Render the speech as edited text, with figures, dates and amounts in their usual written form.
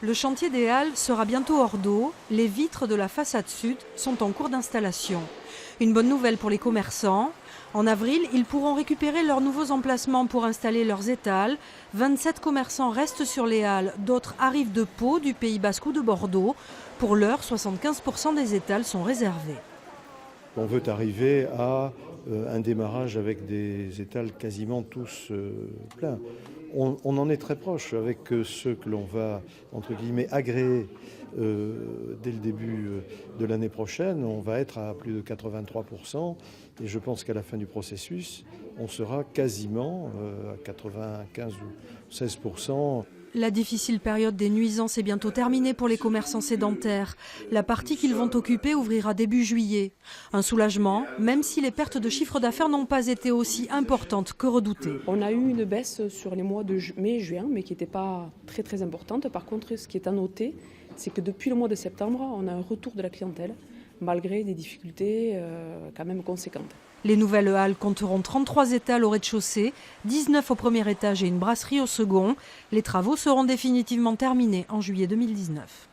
Le chantier des Halles sera bientôt hors d'eau. Les vitres de la façade sud sont en cours d'installation. Une bonne nouvelle pour les commerçants. En avril, ils pourront récupérer leurs nouveaux emplacements pour installer leurs étals. 27 commerçants restent sur les Halles, d'autres arrivent de Pau, du Pays Basque ou de Bordeaux. Pour l'heure, 75% des étals sont réservés. On veut arriver à un démarrage avec des étals quasiment tous pleins. On en est très proche avec ceux que l'on va, entre guillemets, agréer dès le début de l'année prochaine. On va être à plus de 83% et je pense qu'à la fin du processus, on sera quasiment à 95 ou 16%. La difficile période des nuisances est bientôt terminée pour les commerçants sédentaires. La partie qu'ils vont occuper ouvrira début juillet. Un soulagement, même si les pertes de chiffre d'affaires n'ont pas été aussi importantes que redoutées. On a eu une baisse sur les mois de mai et juin, mais qui n'était pas très importante. Par contre, ce qui est à noter, c'est que depuis le mois de septembre, on a un retour de la clientèle, malgré des difficultés quand même conséquentes. Les nouvelles halles compteront 33 étals au rez-de-chaussée, 19 au premier étage et une brasserie au second. Les travaux seront définitivement terminés en juillet 2019.